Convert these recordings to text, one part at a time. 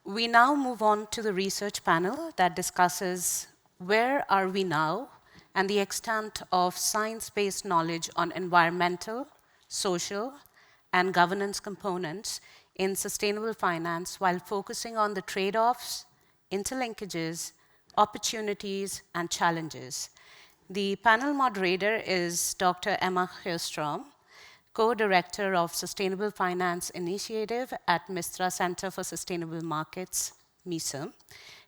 We now move on to the research panel that discusses where are we now and the extent of science-based knowledge on environmental, social, and governance components in sustainable finance while focusing on the trade-offs, interlinkages, opportunities, and challenges. The panel moderator is Dr. Emma Hillstrom, co-director of Sustainable Finance Initiative at Mistra Center for Sustainable Markets, MISA.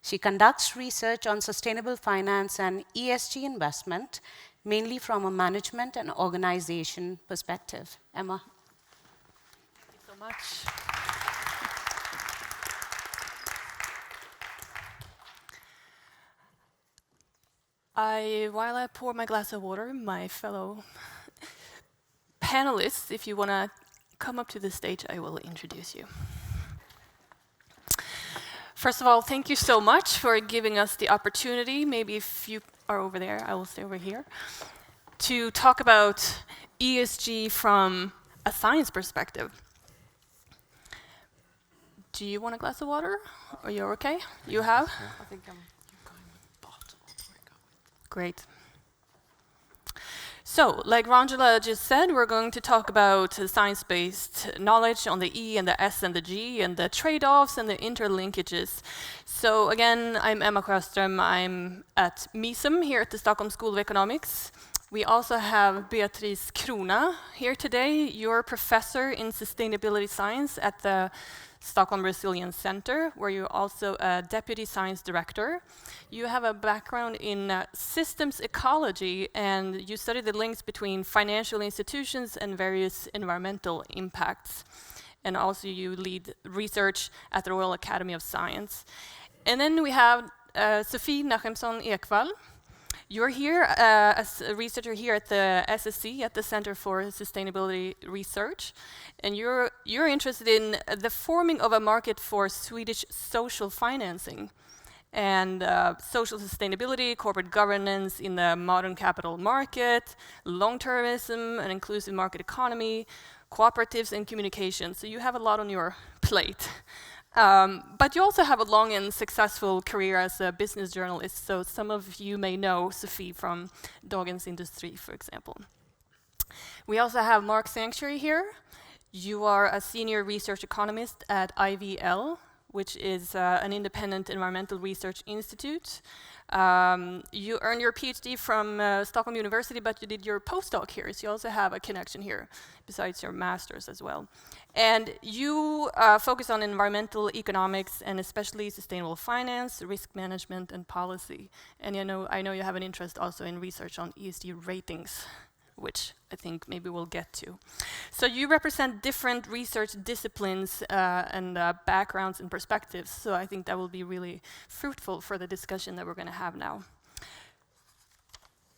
She conducts research on sustainable finance and ESG investment, mainly from a management and organization perspective. Emma. Thank you so much. While I pour my glass of water, my fellow panelists, if you want to come up to the stage, I will introduce you. First of all, thank you so much for giving us the opportunity, maybe if you are over there, I will stay over here, to talk about ESG from a science perspective. Do you want a glass of water? Are you okay? You have? I think I'm going with bottle. Great. So, like Ranjula just said, we're going to talk about science-based knowledge on the E and the S and the G and the trade-offs and the interlinkages. So again, I'm Emma Hillstrom. I'm at MISM here at the Stockholm School of Economics. We also have Beatrice Krona here today. You're a professor in sustainability science at the Stockholm Resilience Center, where you're also a deputy science director. You have a background in systems ecology, and you study the links between financial institutions and various environmental impacts. And also you lead research at the Royal Academy of Science. And then we have Sofie Nachemson-Ekvall. You're here as a researcher here at the SSE, at the Center for Sustainability Research, and you're interested in the forming of a market for Swedish social financing and social sustainability, corporate governance in the modern capital market, long-termism, an inclusive market economy, cooperatives and communication. So you have a lot on your plate. But you also have a long and successful career as a business journalist, so some of you may know Sofie from Dagens Industri, for example. We also have Mark Sanctuary here. You are a senior research economist at IVL, which is an independent environmental research institute. You earned your PhD from Stockholm University, but you did your postdoc here, so you also have a connection here, besides your master's as well. And you focus on environmental economics and especially sustainable finance, risk management, and policy. And I know you have an interest also in research on ESG ratings, which I think maybe we'll get to. So you represent different research disciplines and backgrounds and perspectives, so I think that will be really fruitful for the discussion that we're going to have now.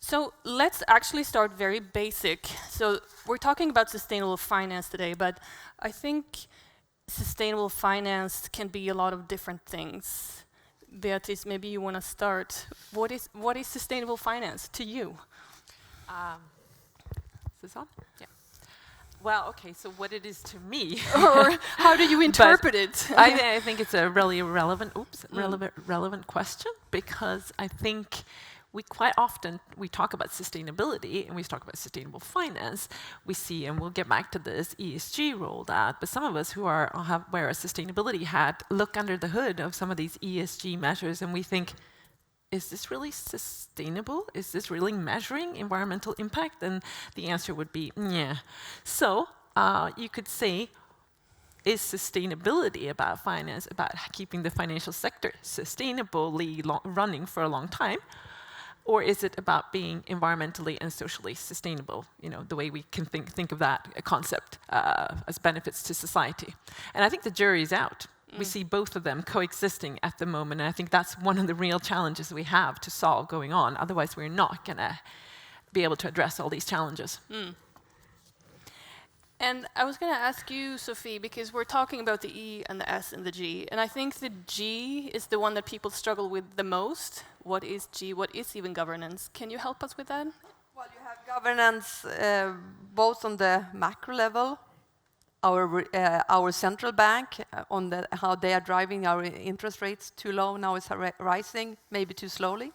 So let's actually start very basic. So we're talking about sustainable finance today, but I think sustainable finance can be a lot of different things. Beatrice, maybe you want to start. What is sustainable finance to you? Is this on? Yeah. Well, okay, so what it is to me. Or how do you interpret it? I think it's a really relevant question, because I think we quite often, we talk about sustainability and we talk about sustainable finance. We see, and we'll get back to this, ESG rolled out, but some of us who wear a sustainability hat look under the hood of some of these ESG measures and we think, is this really sustainable? Is this really measuring environmental impact? And the answer would be, yeah. So you could say, is sustainability about finance, about keeping the financial sector sustainably running for a long time? Or is it about being environmentally and socially sustainable? You know, the way we can think of that concept as benefits to society. And I think the jury's out. We see both of them coexisting at the moment, and I think that's one of the real challenges we have to solve going on. Otherwise, we're not going to be able to address all these challenges. And I was going to ask you, Sofie, because we're talking about the E and the S and the G, and I think the G is the one that people struggle with the most. What is G? What is even governance? Can you help us with that? Well, you have governance both on the macro level our central bank on how they are driving our interest rates too low, now it's rising, maybe too slowly.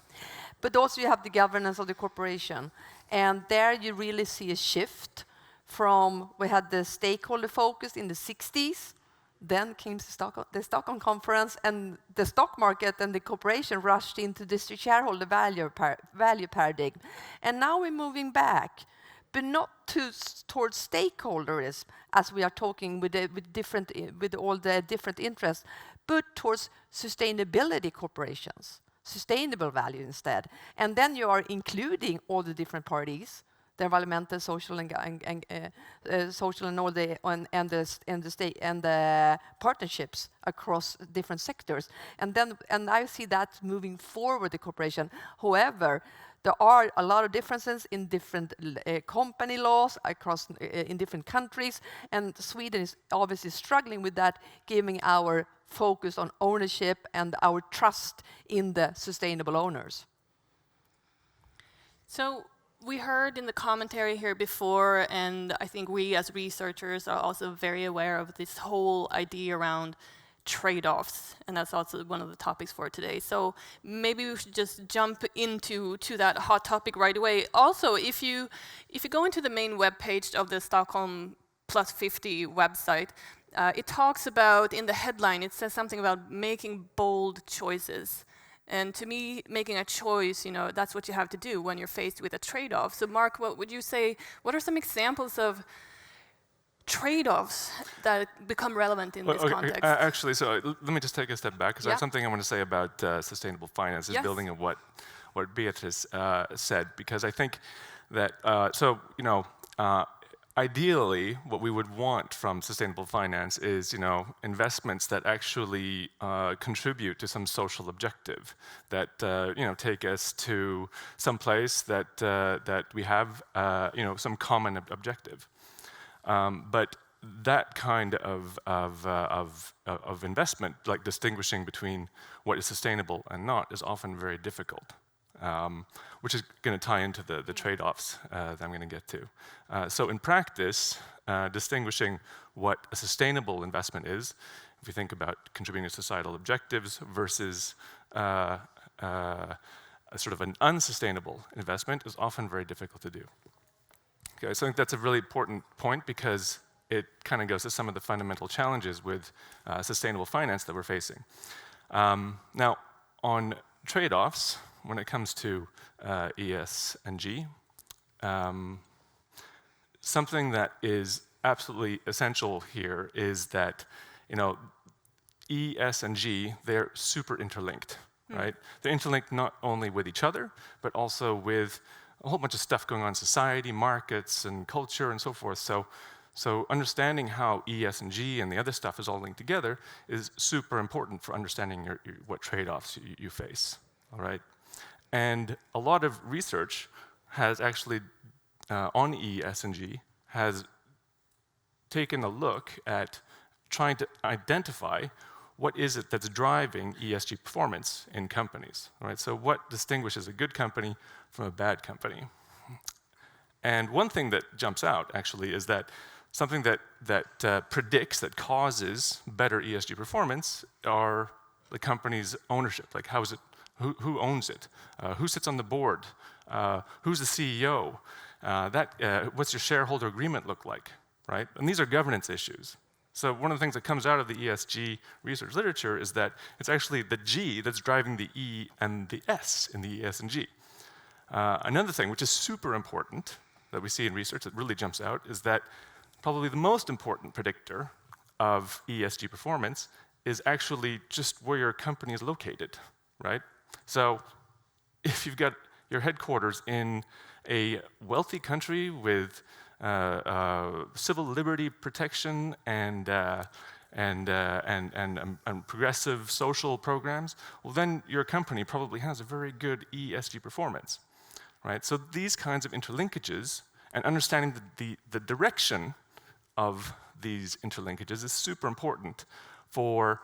But also you have the governance of the corporation. And there you really see a shift from, we had the stakeholder focus in the 60s, then came the Stockholm Conference, and the stock market and the corporation rushed into the shareholder value paradigm. And now we're moving back, but not towards stakeholderism, as we are talking with all the different interests, but towards sustainability corporations, sustainable value instead. And then you are including all the different parties, the environmental, social, social, and all the state and the partnerships across different sectors. And I see that moving forward the corporation. However, there are a lot of differences in different company laws across in different countries, and Sweden is obviously struggling with that, giving our focus on ownership and our trust in the sustainable owners. So we heard in the commentary here before, and I think we as researchers are also very aware of this whole idea around trade-offs, and that's also one of the topics for today. So maybe we should just jump into that hot topic right away. Also, if you go into the main webpage of the Stockholm+50 website, it talks about, in the headline, it says something about making bold choices. And to me, making a choice, that's what you have to do when you're faced with a trade-off. So Mark, what would you say, what are some examples of trade-offs that become relevant in this context? Actually, so let me just take a step back, because I have something I want to say about sustainable finance, is building on what Beatrice said, because I think that, ideally, what we would want from sustainable finance is, investments that actually contribute to some social objective, that take us to some place that we have, some common objective. But that kind of investment, like distinguishing between what is sustainable and not, is often very difficult. Which is going to tie into the trade-offs that I'm going to get to. So in practice, distinguishing what a sustainable investment is, if you think about contributing to societal objectives versus a sort of an unsustainable investment, is often very difficult to do. Okay, so I think that's a really important point, because it kind of goes to some of the fundamental challenges with sustainable finance that we're facing. Now, on trade-offs, when it comes to ES and G, something that is absolutely essential here is that, E, S, and G, they're super interlinked, right? They're interlinked not only with each other, but also with a whole bunch of stuff going on in society, markets, and culture, and so forth. So understanding how E, S, and G and the other stuff is all linked together is super important for understanding what trade-offs you face, all right? And a lot of research has actually, on E, S, and G, has taken a look at trying to identify what is it that's driving ESG performance in companies, right? So what distinguishes a good company from a bad company? And one thing that jumps out, actually, is that something that predicts, that causes better ESG performance are the company's ownership. Like, how is it? Who owns it? Who sits on the board? Who's the CEO? What's your shareholder agreement look like, right? And these are governance issues. So one of the things that comes out of the ESG research literature is that it's actually the G that's driving the E and the S in the ES and G. Another thing, which is super important, that we see in research that really jumps out, is that probably the most important predictor of ESG performance is actually just where your company is located, right? So if you've got your headquarters in a wealthy country with civil liberty protection and progressive social programs, well, then your company probably has a very good ESG performance, right? So these kinds of interlinkages and understanding the direction of these interlinkages is super important for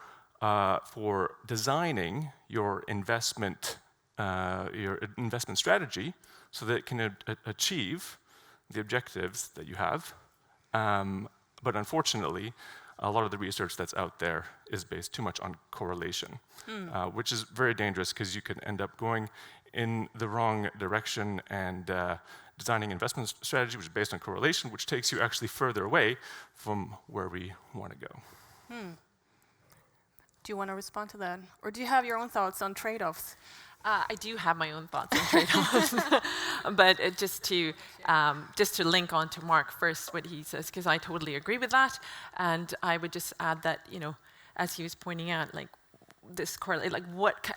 designing your investment strategy so that it can achieve the objectives that you have But unfortunately, a lot of the research that's out there is based too much on correlation, which is very dangerous because you can end up going in the wrong direction and designing investment strategy which is based on correlation, which takes you actually further away from where we want to go. Do you want to respond to that? Or do you have your own thoughts on trade-offs? I do have my own thoughts on trade-offs, but just to link on to Mark first, what he says, because I totally agree with that, and I would just add that, you know, as he was pointing out, like this correlate, like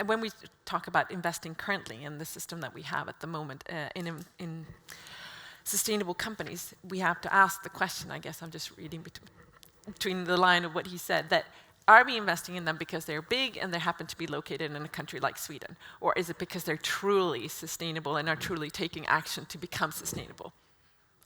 when we talk about investing currently in the system that we have at the moment in sustainable companies, we have to ask the question. I guess I'm just reading between the line of what he said, that are we investing in them because they're big and they happen to be located in a country like Sweden? Or is it because they're truly sustainable and are truly taking action to become sustainable?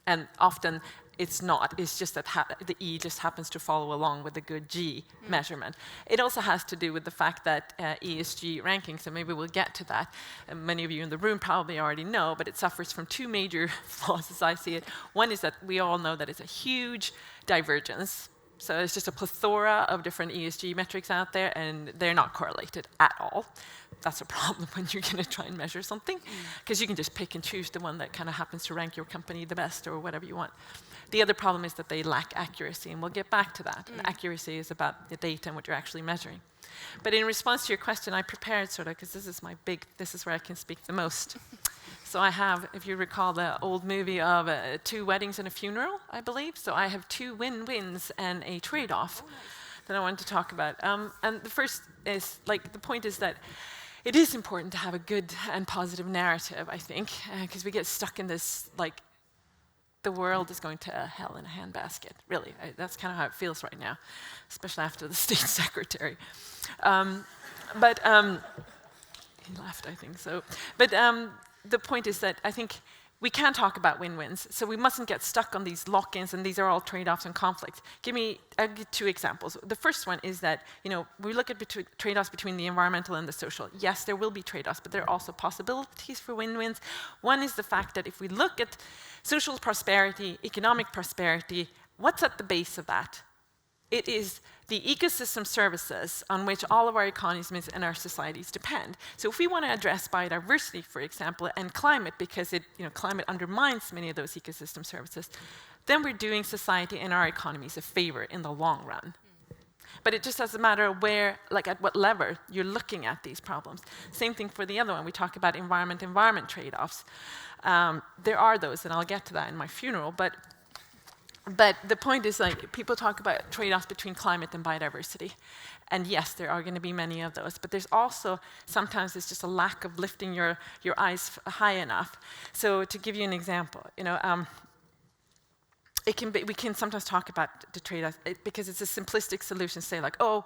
And often it's not. It's just that the E just happens to follow along with the good G measurement. It also has to do with the fact that ESG rankings, and maybe we'll get to that, and many of you in the room probably already know, but it suffers from two major flaws as I see it. One is that we all know that it's a huge divergence. So it's just a plethora of different ESG metrics out there, and they're not correlated at all. That's a problem when you're going to try and measure something, because you can just pick and choose the one that kind of happens to rank your company the best or whatever you want. The other problem is that they lack accuracy, and we'll get back to that. And accuracy is about the data and what you're actually measuring. But in response to your question, I prepared sort of, because this is where I can speak the most. So I have, if you recall the old movie of 2 weddings and a funeral, I believe. So I have 2 win-wins and a trade-off that I wanted to talk about. And the first is, like, the point is that it is important to have a good and positive narrative, I think, because we get stuck in this, like, the world is going to hell in a handbasket. Really, that's kind of how it feels right now, especially after the State Secretary. He left, I think so. But the point is that I think we can talk about win-wins, so we mustn't get stuck on these lock-ins, and these are all trade-offs and conflicts. I'll give 2 examples. The first one is that, you know, we look at trade-offs between the environmental and the social. Yes, there will be trade-offs, but there are also possibilities for win-wins. One is the fact that if we look at social prosperity, economic prosperity, what's at the base of that? It is the ecosystem services on which all of our economies and our societies depend. So if we want to address biodiversity, for example, and climate, because climate undermines many of those ecosystem services, then we're doing society and our economies a favor in the long run. But it just doesn't matter where, like at what level you're looking at these problems. Same thing for the other one. We talk about environment trade-offs. There are those, and I'll get to that in my funeral, but the point is, like, people talk about trade-offs between climate and biodiversity. And yes, there are going to be many of those. But there's also, sometimes it's just a lack of lifting your eyes high enough. So to give you an example, we can sometimes talk about the trade-offs because it's a simplistic solution, say like, oh,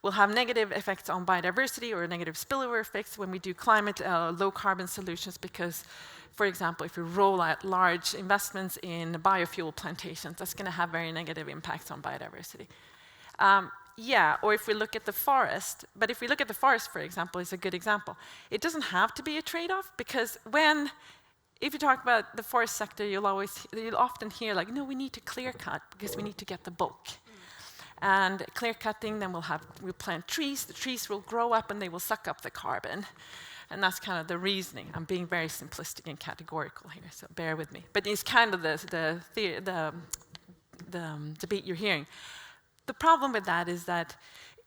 we'll have negative effects on biodiversity or negative spillover effects when we do climate low-carbon solutions because, for example, if we roll out large investments in biofuel plantations, that's going to have very negative impacts on biodiversity. Yeah, or if we look at the forest, but if we look at the forest, for example, is a good example. It doesn't have to be a trade-off because if you talk about the forest sector, you'll often hear like, no, we need to clear cut because we need to get the bulk. And clear cutting, then we'll plant trees, the trees will grow up and they will suck up the carbon. And that's kind of the reasoning. I'm being very simplistic and categorical here, so bear with me. But it's kind of the debate you're hearing. The problem with that is that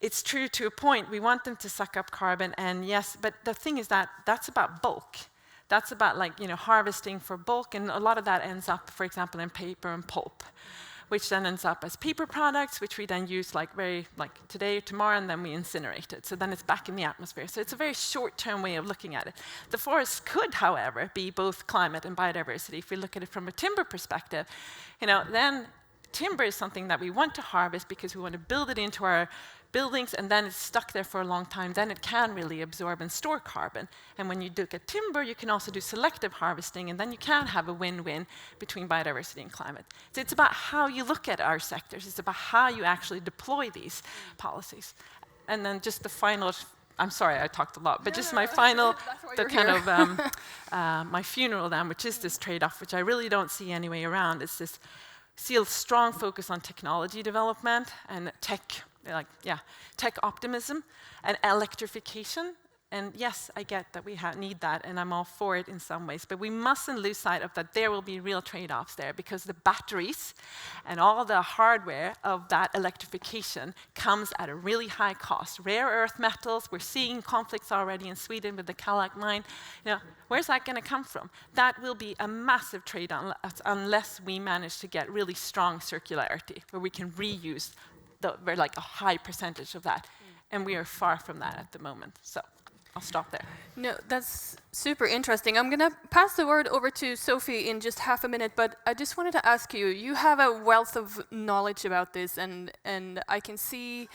it's true to a point. We want them to suck up carbon, and yes, but the thing is that that's about bulk. That's about harvesting for bulk, and a lot of that ends up, for example, in paper and pulp, which then ends up as paper products, which we then use today or tomorrow, and then we incinerate it. So then it's back in the atmosphere. So it's a very short-term way of looking at it. The forest could, however, be both climate and biodiversity. If we look at it from a timber perspective, then timber is something that we want to harvest because we want to build it into our buildings, and then it's stuck there for a long time. Then it can really absorb and store carbon. And when you look at timber, you can also do selective harvesting, and then you can have a win-win between biodiversity and climate. So it's about how you look at our sectors. It's about how you actually deploy these policies. And then just the final, I'm sorry, I talked a lot, but my final, my funeral then, which is this trade-off, which I really don't see any way around. It's this see a strong focus on technology development and tech optimism and electrification. And yes, I get that we need that, and I'm all for it in some ways. But we mustn't lose sight of that there will be real trade-offs there, because the batteries and all the hardware of that electrification comes at a really high cost. Rare earth metals, we're seeing conflicts already in Sweden with the Kallak mine. Where's that going to come from? That will be a massive trade unless we manage to get really strong circularity, where we can reuse a high percentage of that. And we are far from that at the moment. So I'll stop there. No, that's super interesting. I'm going to pass the word over to Sophie in just half a minute, but I just wanted to ask you, you have a wealth of knowledge about this, and I can see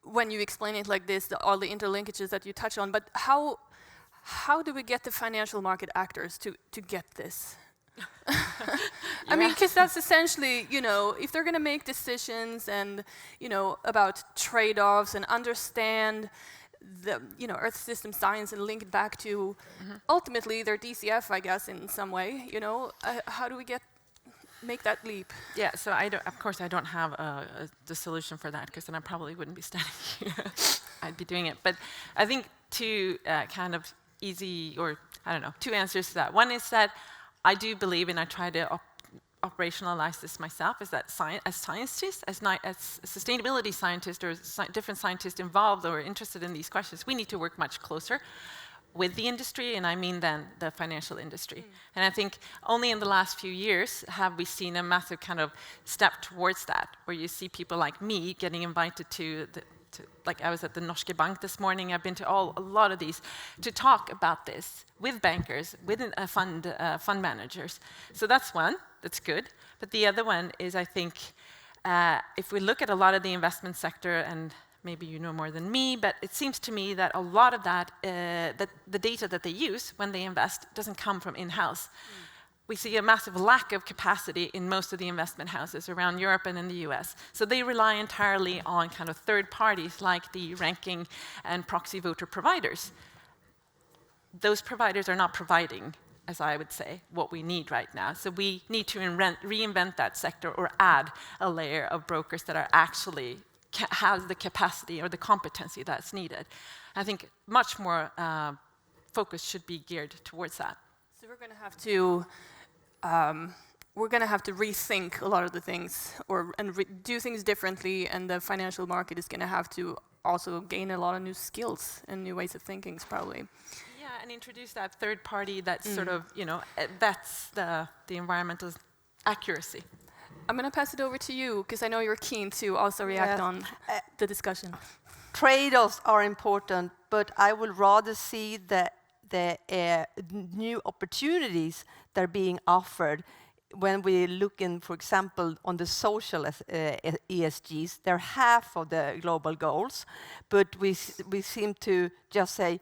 when you explain it like this, all the interlinkages that you touch on, but how do we get the financial market actors to get this? I mean, because that's essentially, if they're going to make decisions and, about trade-offs and understand the, Earth system science and link it back to ultimately their DCF, I guess, in some way, how do we make that leap? Yeah, so of course I don't have the solution for that, because then I probably wouldn't be standing here. I'd be doing it. But I think two two answers to that. One is that I do believe, and I try to operationalize this myself, is that as scientists, as sustainability scientists or different scientists involved or interested in these questions, we need to work much closer with the industry, and I mean then the financial industry. And I think only in the last few years have we seen a massive kind of step towards that, where you see people like me getting invited like I was at the Norske Bank this morning. I've been to a lot of these to talk about this with bankers, with fund managers. So that's one, that's good. But the other one is, I think, if we look at a lot of the investment sector, and maybe you know more than me, but it seems to me that a lot of that the data that they use when they invest doesn't come from in-house. We see a massive lack of capacity in most of the investment houses around Europe and in the US. So they rely entirely on kind of third parties like the ranking and proxy voter providers. Those providers are not providing, as I would say, what we need right now. So we need to reinvent that sector, or add a layer of brokers that are actually has the capacity or the competency that's needed. I think much more focus should be geared towards that. So we're going to have to rethink a lot of the things, and do things differently, and the financial market is going to have to also gain a lot of new skills and new ways of thinking, probably. Yeah, and introduce that third party that's sort of, that's the environmental accuracy. I'm going to pass it over to you, because I know you're keen to also react on the discussion. Trade-offs are important, but I would rather see the new opportunities that are being offered when we look in, for example, on the social ESGs. They're half of the global goals, but we seem to just say,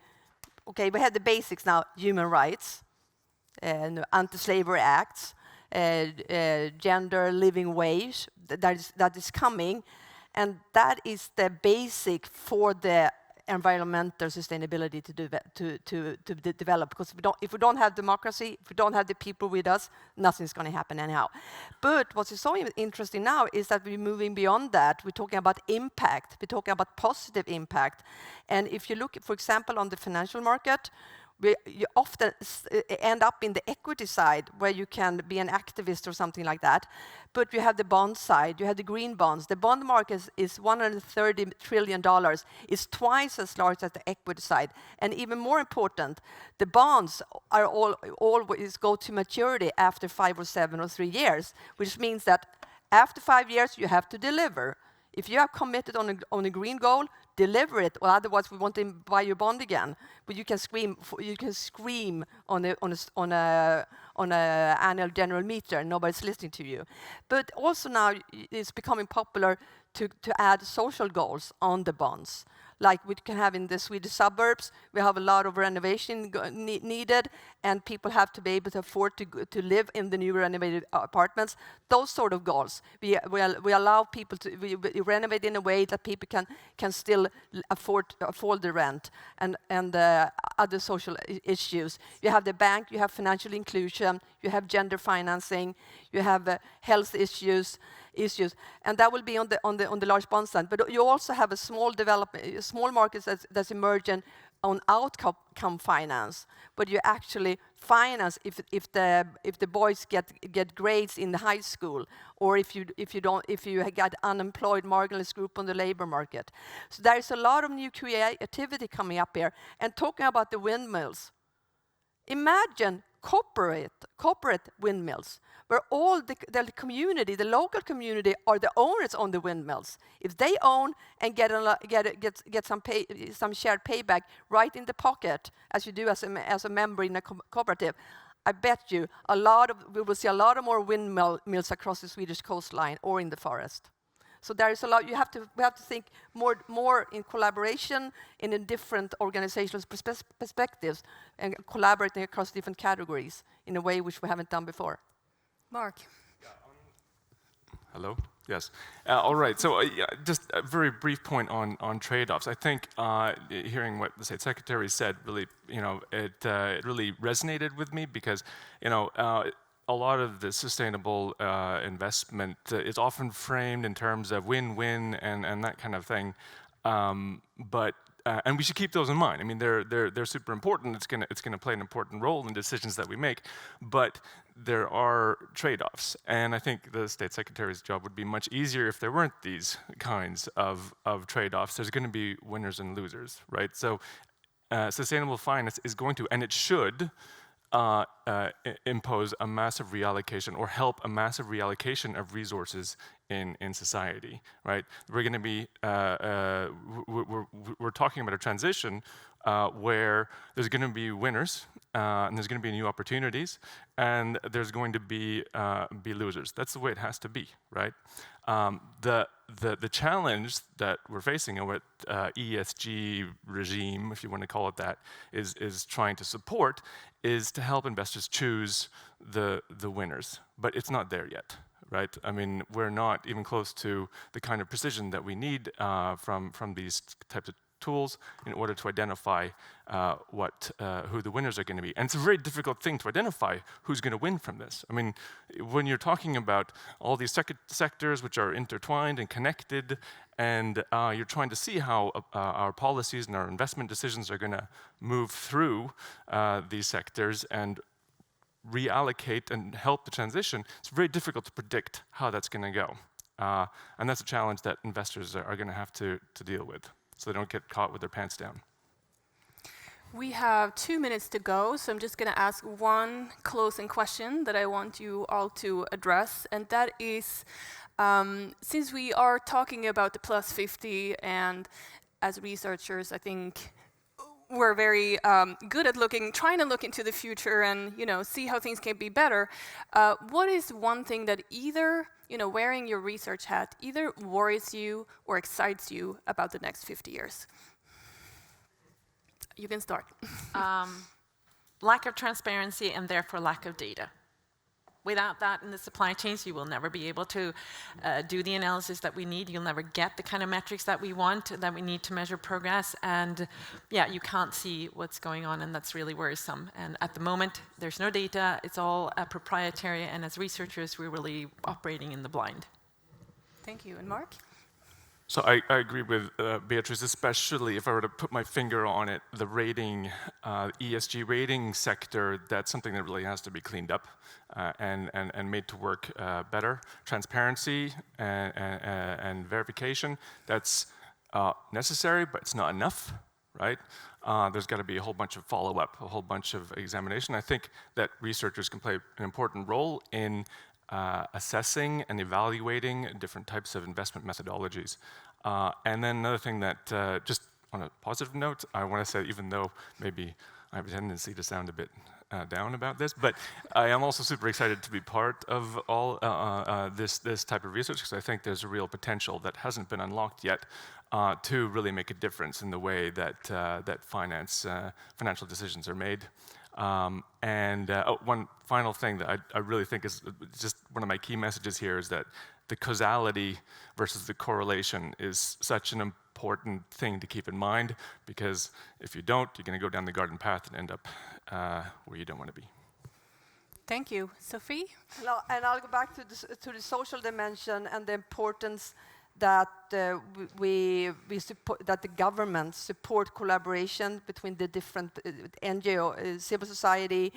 okay, we have the basics now: human rights, anti-slavery acts, gender, living wage. That is coming, and that is the basic for the environmental sustainability to develop. Because if we don't have democracy, if we don't have the people with us, nothing's going to happen anyhow. But what is so interesting now is that we're moving beyond that. We're talking about impact. We're talking about positive impact. And if you look, for example, on the financial market, you often end up in the equity side, where you can be an activist or something like that. But you have the bond side, you have the green bonds. The bond market is $130 trillion. It's twice as large as the equity side. And even more important, the bonds are always go to maturity after 5 or 7 or 3 years, which means that after 5 years, you have to deliver. If you are committed on a green goal, deliver it, or otherwise we want to buy your bond again. But you can scream on a annual general meeting. Nobody's listening to you. But also now it's becoming popular to add social goals on the bonds. Like we can have in the Swedish suburbs, we have a lot of renovation needed, and people have to be able to afford to live in the new renovated apartments. Those sort of goals. We allow people to we renovate in a way that people can still afford the rent and other social issues. You have the bank, you have financial inclusion, you have gender financing, you have health issues, and that will be on the large bond stand. But you also have a small markets that's emerging on outcome finance, but you actually finance if the boys get grades in the high school, or if you got unemployed marginalized group on the labor market. So there is a lot of new creativity coming up here. And talking about the windmills, imagine corporate windmills, where all the community, the local community, are the owners on the windmills. If they own and get some shared payback right in the pocket, as you do as a member in a cooperative, I bet you we will see a lot of more windmills across the Swedish coastline or in the forest. So there is a lot. We have to think more in collaboration in different organizational perspectives and collaborating across different categories in a way which we haven't done before. Mark. Hello? Yes. All right. So just a very brief point on trade-offs. I think hearing what the State Secretary said really, it really resonated with me because, a lot of the sustainable investment is often framed in terms of win-win and that kind of thing. And we should keep those in mind. I mean, they're super important. It's gonna play an important role in decisions that we make. But there are trade-offs, and I think the State Secretary's job would be much easier if there weren't these kinds of trade-offs. There's going to be winners and losers, right? So, sustainable finance is going to, and it should, impose a massive reallocation or help a massive reallocation of resources in society, right? We're going to be we're talking about a transition where there's going to be winners and there's going to be new opportunities, and there's going to be losers. That's the way it has to be, right? The challenge that we're facing and what ESG regime, if you want to call it that, is trying to support is to help investors choose the winners, but it's not there yet, right? I mean, we're not even close to the kind of precision that we need from these types of tools in order to identify who the winners are going to be. And it's a very difficult thing to identify who's going to win from this. I mean, when you're talking about all these sectors which are intertwined and connected, and you're trying to see how our policies and our investment decisions are going to move through these sectors and reallocate and help the transition, it's very difficult to predict how that's going to go. And that's a challenge that investors are going to have to deal with, so they don't get caught with their pants down. We have 2 minutes to go, so I'm just going to ask one closing question that I want you all to address, and that is, since we are talking about the +50, and as researchers, I think we're very good at trying to look into the future and see how things can be better. What is one thing that either wearing your research hat either worries you or excites you about the next 50 years? You can start. Lack of transparency and therefore lack of data. Without that in the supply chains, you will never be able to do the analysis that we need. You'll never get the kind of metrics that we want, that we need to measure progress. And yeah, you can't see what's going on, and that's really worrisome. And at the moment, there's no data. It's all proprietary. And as researchers, we're really operating in the blind. Thank you. And Mark? So I agree with Beatrice, especially if I were to put my finger on it, the rating, ESG rating sector, that's something that really has to be cleaned up and made to work better. Transparency and verification, that's necessary, but it's not enough, right? There's got to be a whole bunch of follow-up, a whole bunch of examination. I think that researchers can play an important role in assessing and evaluating different types of investment methodologies. And then another thing that, just on a positive note, I want to say, even though maybe I have a tendency to sound a bit down about this, but I am also super excited to be part of all this type of research, because I think there's a real potential that hasn't been unlocked yet to really make a difference in the way that financial decisions are made. One final thing that I really think is just one of my key messages here is that the causality versus the correlation is such an important thing to keep in mind, because if you don't, you're going to go down the garden path and end up where you don't want to be. Thank you. Sophie? And I'll go back to the social dimension and the importance that we support, that the governments support collaboration between the different NGO, civil society,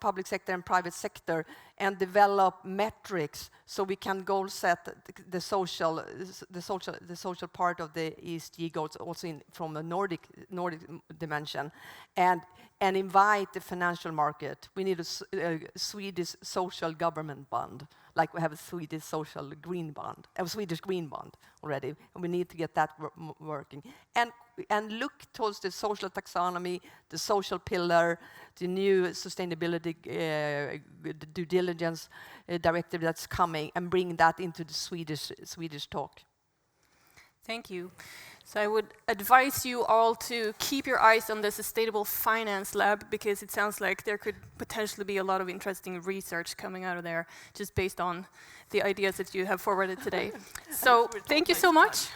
public sector and private sector, and develop metrics so we can goal set the social part of the ESG goals also from a Nordic dimension, and invite the financial market. We need a Swedish social government bond, like we have a Swedish social green bond, a Swedish green bond already, and we need to get that working. And look towards the social taxonomy, the social pillar, the new sustainability due diligence directive that's coming, and bring that into the Swedish talk. Thank you. So I would advise you all to keep your eyes on the Sustainable Finance Lab, because it sounds like there could potentially be a lot of interesting research coming out of there, just based on the ideas that you have forwarded today. So thank you so much.